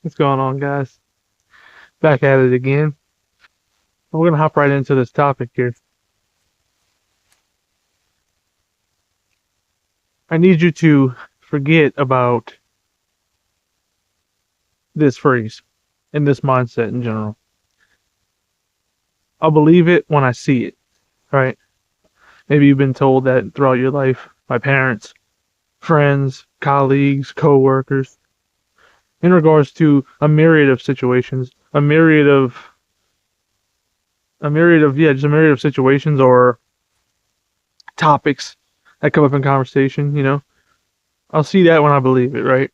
What's going on, guys? Back at it again. We're gonna hop right into this topic here. I need you to forget about this phrase and this mindset in general. I'll believe it when I see it, right? Maybe you've been told that throughout your life by parents, friends, colleagues, coworkers, in regards to a myriad of situations, just a myriad of situations or topics that come up in conversation. I'll see that when I believe it, right?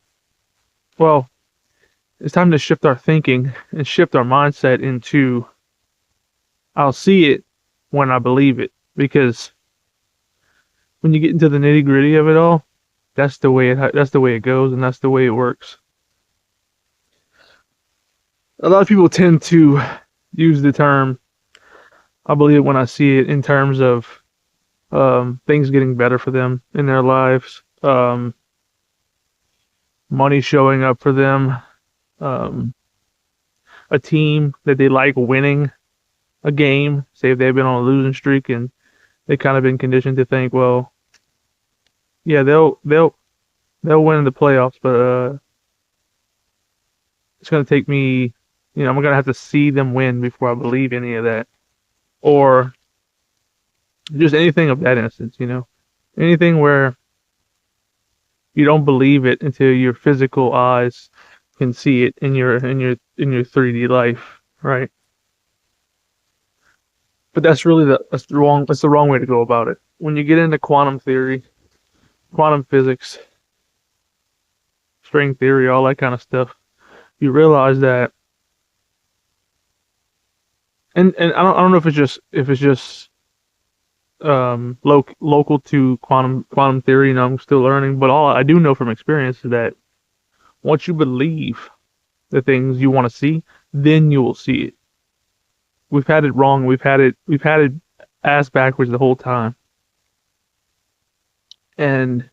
Well, it's time to shift our thinking and shift our mindset into I'll see it when I believe it, because when you get into the nitty gritty of it all, that's the way it goes, and that's the way it works. A lot of people tend to use the term I believe it when I see it in terms of things getting better for them in their lives, money showing up for them, um, a team that they like winning a game. Say if they've been on a losing streak and they kind of been conditioned to think, well, yeah, they'll win in the playoffs, but it's gonna take me, I'm gonna have to see them win before I believe any of that, or just anything of that instance. Anything where you don't believe it until your physical eyes can see it in your 3D life, right? But that's the wrong way to go about it. When you get into quantum theory, quantum physics, string theory, all that kind of stuff, you realize that, and I don't know if it's just local to quantum theory. I'm still learning, but all I do know from experience is that once you believe the things you want to see, then you will see it. We've had it wrong. We've had it ass backwards the whole time. And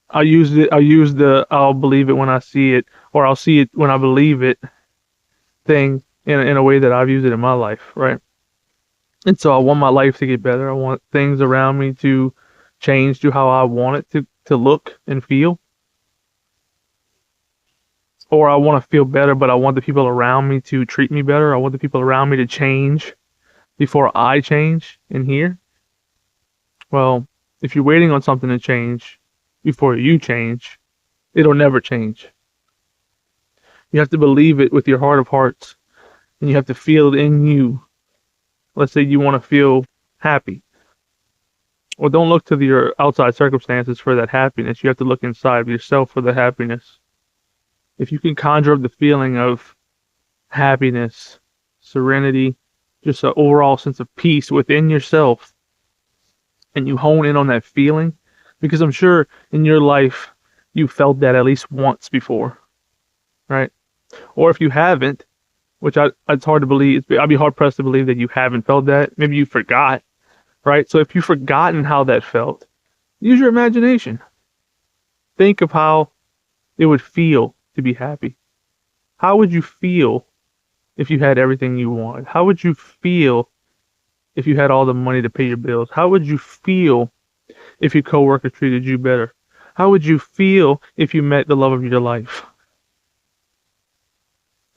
I'll believe it when I see it, or I'll see it when I believe it thing in a way that I've used it in my life, right? And so I want my life to get better. I want things around me to change to how I want it to look and feel. Or I want to feel better, but I want the people around me to treat me better. I want the people around me to change before I change in here. Well, if you're waiting on something to change before you change, it'll never change. You have to believe it with your heart of hearts, and you have to feel it in you. Let's say you want to feel happy. Well, don't look to your outside circumstances for that happiness. You have to look inside of yourself for the happiness. If you can conjure up the feeling of happiness, serenity, just an overall sense of peace within yourself, and you hone in on that feeling, because I'm sure in your life you felt that at least once before, right? Or if you haven't, which it's hard to believe, I'd be hard pressed to believe that you haven't felt that. Maybe you forgot, right? So if you've forgotten how that felt, use your imagination. Think of how it would feel to be happy. How would you feel if you had everything you wanted? How would you feel if you had all the money to pay your bills? How would you feel if your coworker treated you better? How would you feel if you met the love of your life?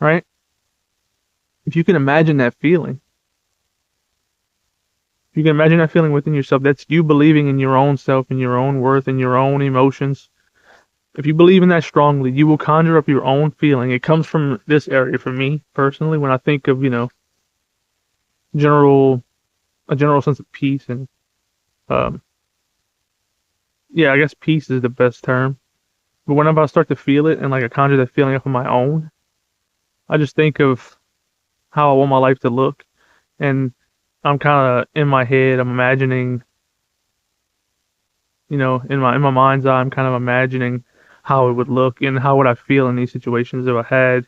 Right? If you can imagine that feeling, if you can imagine that feeling within yourself, that's you believing in your own self, in your own worth, in your own emotions. If you believe in that strongly, you will conjure up your own feeling. It comes from this area for me personally. When I think of, general a general sense of peace and um, yeah, I guess peace is the best term. But whenever I start to feel it and like I conjure that feeling up on my own, I just think of how I want my life to look, and I'm kind of in my head. I'm imagining, in my mind's eye, I'm kind of imagining how it would look and how would I feel in these situations if I had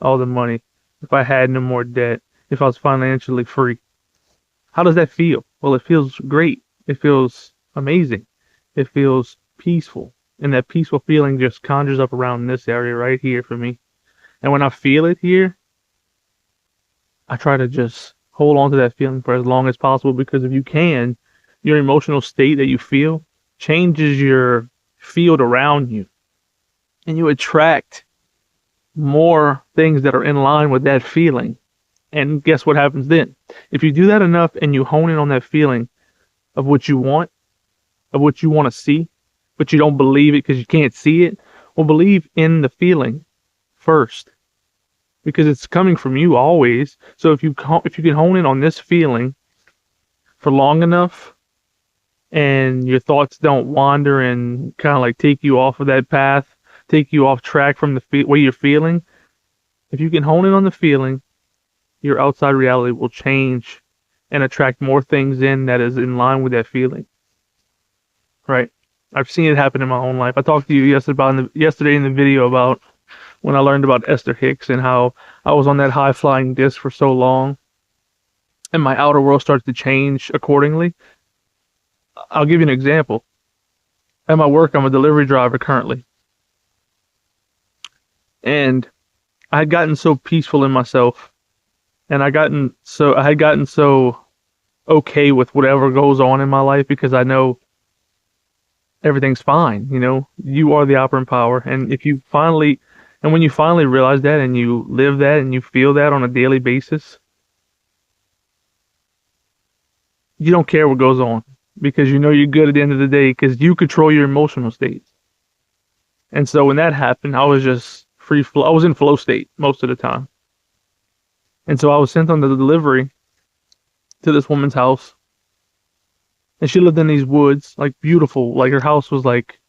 all the money, if I had no more debt, if I was financially free. How does that feel? Well, it feels great. It feels amazing. It feels peaceful. And that peaceful feeling just conjures up around this area right here for me. And when I feel it here, I try to just hold on to that feeling for as long as possible, because if you can, your emotional state that you feel changes your field around you, and you attract more things that are in line with that feeling. And guess what happens then? If you do that enough and you hone in on that feeling of what you want, of what you want to see, but you don't believe it because you can't see it, well, believe in the feeling first, because it's coming from you always. So if you can hone in on this feeling for long enough, and your thoughts don't wander and kind of like take you off of that path, take you off track from the way you're feeling, if you can hone in on the feeling, your outside reality will change and attract more things in that is in line with that feeling. Right? I've seen it happen in my own life. I talked to you yesterday in the video about when I learned about Esther Hicks and how I was on that high flying disc for so long, and my outer world started to change accordingly. I'll give you an example. At my work, I'm a delivery driver currently. And I had gotten so peaceful in myself, and I had gotten so okay with whatever goes on in my life, because I know everything's fine. You are the operant power, and when you finally realize that and you live that and you feel that on a daily basis, you don't care what goes on, because you know you're good at the end of the day, because you control your emotional states. And so when that happened, I was just free flow. I was in flow state most of the time. And so I was sent on the delivery to this woman's house. And she lived in these woods, like beautiful. Like her house was like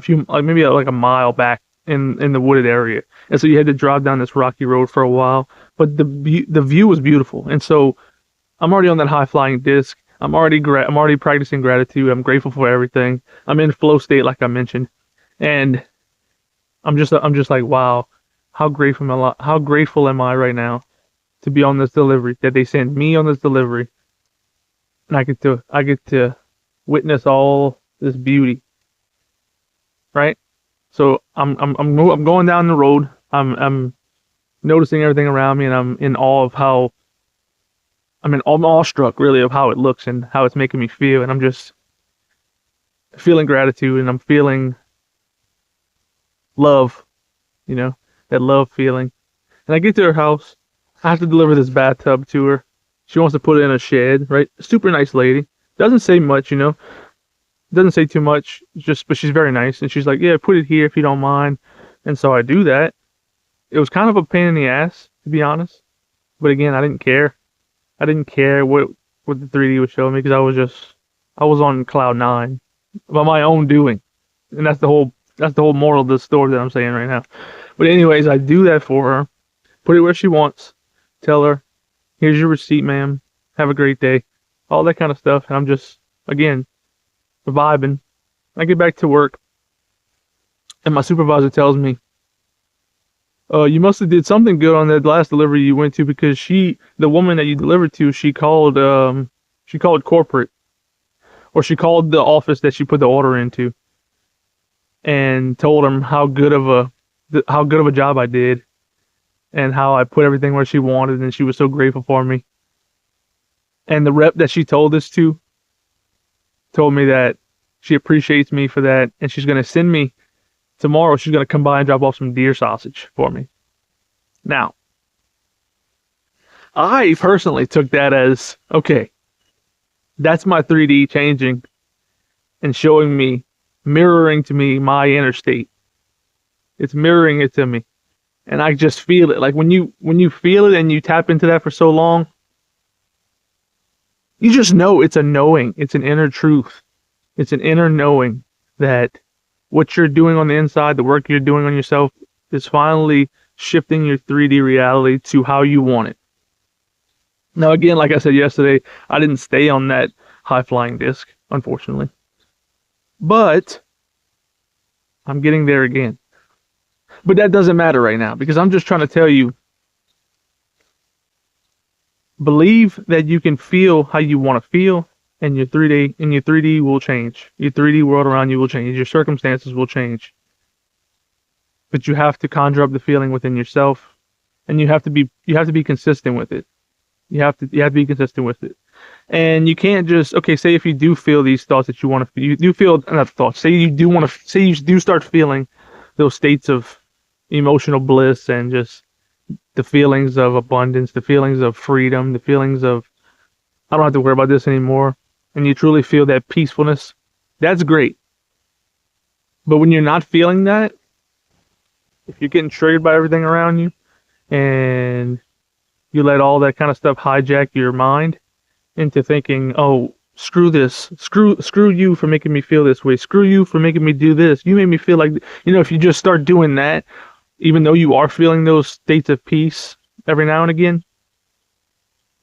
maybe like a mile back in the wooded area. And so you had to drive down this rocky road for a while. But the view was beautiful. And so I'm already on that high flying disc. I'm already practicing gratitude. I'm grateful for everything. I'm in flow state, like I mentioned. And I'm just like, wow, how grateful am I right now to be on this delivery, that they sent me on this delivery, and I get to witness all this beauty, right? So I'm going down the road. I'm noticing everything around me, and I'm awestruck really of how it looks and how it's making me feel, and I'm just feeling gratitude, and I'm feeling love, that love feeling. And I get to her house. I have to deliver this bathtub to her. She wants to put it in a shed, right? Super nice lady. Doesn't say much, Doesn't say too much, but she's very nice. And she's like, yeah, put it here if you don't mind. And so I do that. It was kind of a pain in the ass, to be honest. But again, I didn't care. I didn't care what the 3D was showing me, because I was on cloud 9 by my own doing. And that's the whole moral of the story that I'm saying right now. But anyways, I do that for her. Put it where she wants. Tell her, here's your receipt, ma'am. Have a great day. All that kind of stuff. And I'm just, again, vibing. I get back to work, and my supervisor tells me, you must have did something good on that last delivery you went to, because the woman that you delivered to, she called corporate, or she called the office that she put the order into, and told them how good of a job I did, and how I put everything where she wanted, and she was so grateful for me. And the rep that she told this to told me that she appreciates me for that, and she's going to send me tomorrow. She's going to come by and drop off some deer sausage for me. Now, I personally took that as, okay, that's my 3D changing and showing me, mirroring to me my inner state. It's mirroring it to me. And I just feel it. Like when you feel it and you tap into that for so long, you just know it's a knowing. It's an inner truth. It's an inner knowing that what you're doing on the inside, the work you're doing on yourself, is finally shifting your 3D reality to how you want it. Now, again, like I said yesterday, I didn't stay on that high-flying disc, unfortunately. But I'm getting there again. But that doesn't matter right now, because I'm just trying to tell you, believe that you can feel how you want to feel, and your 3D will change. Your 3D world around you will change. Your circumstances will change. But you have to conjure up the feeling within yourself, and you have to be consistent with it. You have to be consistent with it. And you can't just, okay, say if you do feel these thoughts that you do feel, not thoughts, say you do start feeling those states of emotional bliss and just the feelings of abundance, the feelings of freedom, the feelings of, I don't have to worry about this anymore, and you truly feel that peacefulness, that's great. But when you're not feeling that, if you're getting triggered by everything around you, and you let all that kind of stuff hijack your mind into thinking, oh, screw this, screw you for making me feel this way, screw you for making me do this, you made me feel like, if you just start doing that, even though you are feeling those states of peace every now and again,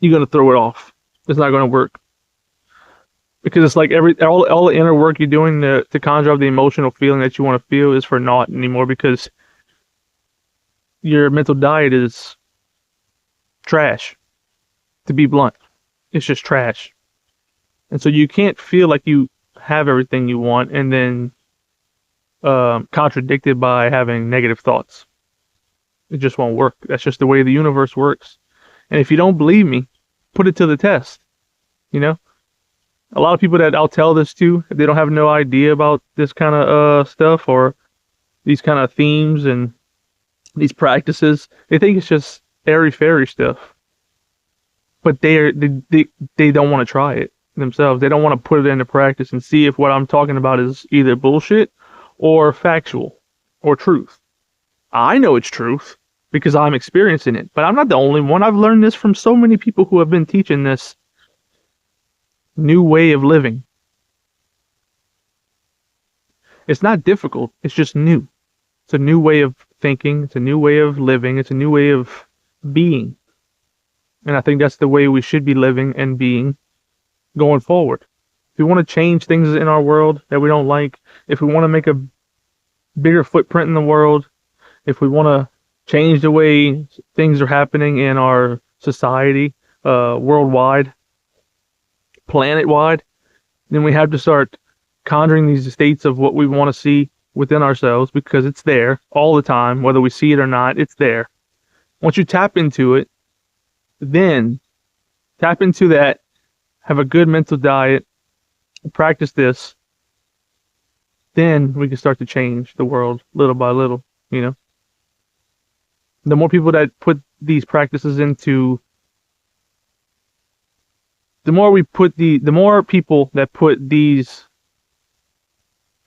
you're going to throw it off. It's not going to work. Because it's like all the inner work you're doing to conjure up the emotional feeling that you want to feel is for naught anymore, because your mental diet is trash, to be blunt. It's just trash. And so you can't feel like you have everything you want and then contradicted by having negative thoughts. It just won't work. That's just the way the universe works. And if you don't believe me, put it to the test. A lot of people that I'll tell this to, if they don't have no idea about this kind of stuff or these kind of themes and these practices, they think it's just airy-fairy stuff. But they don't want to try it themselves. They don't want to put it into practice and see if what I'm talking about is either bullshit or factual or truth. I know it's truth because I'm experiencing it, but I'm not the only one. I've learned this from so many people who have been teaching this new way of living. It's not difficult. It's just new. It's a new way of thinking. It's a new way of living. It's a new way of being. And I think that's the way we should be living and being going forward. If we want to change things in our world that we don't like, if we want to make a bigger footprint in the world, if we want to change the way things are happening in our society, worldwide, planet-wide, then we have to start conjuring these states of what we want to see within ourselves, because it's there all the time, whether we see it or not, it's there. Once you tap into it, then tap into that, have a good mental diet, practice this, then we can start to change the world little by little, The more people that put these practices into, the more people that put these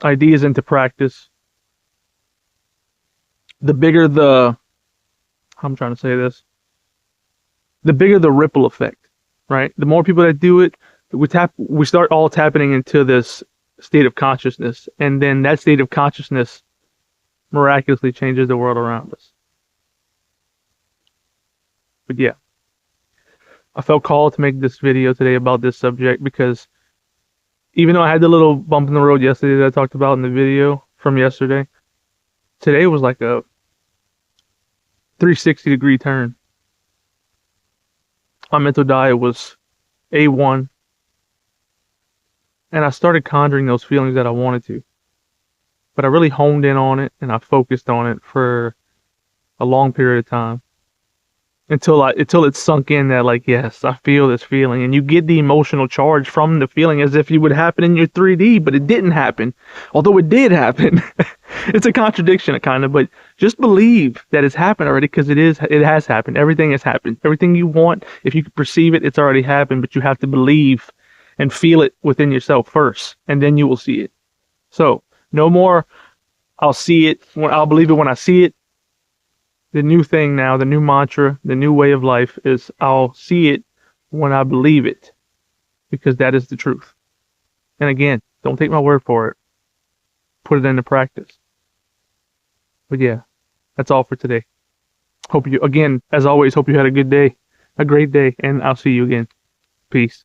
ideas into practice, the bigger the bigger the ripple effect, right? The more people that do it, we start all tapping into this state of consciousness, and then that state of consciousness miraculously changes the world around us. But yeah, I felt called to make this video today about this subject because even though I had the little bump in the road yesterday that I talked about in the video from yesterday, today was like a 360-degree turn. My mental diet was A1, and I started conjuring those feelings that I wanted to. But I really honed in on it, and I focused on it for a long period of time. Until it sunk in that, like, yes, I feel this feeling. And you get the emotional charge from the feeling as if it would happen in your 3D, but it didn't happen. Although it did happen. It's a contradiction, kind of, but just believe that it's happened already, because it has happened. Everything has happened. Everything you want, if you can perceive it, it's already happened, but you have to believe and feel it within yourself first, and then you will see it. So, no more, I'll believe it when I see it. The new thing now, the new mantra, the new way of life is I'll see it when I believe it, because that is the truth. And again, don't take my word for it. Put it into practice. But yeah, that's all for today. Again, as always, hope you had a good day, a great day, and I'll see you again. Peace.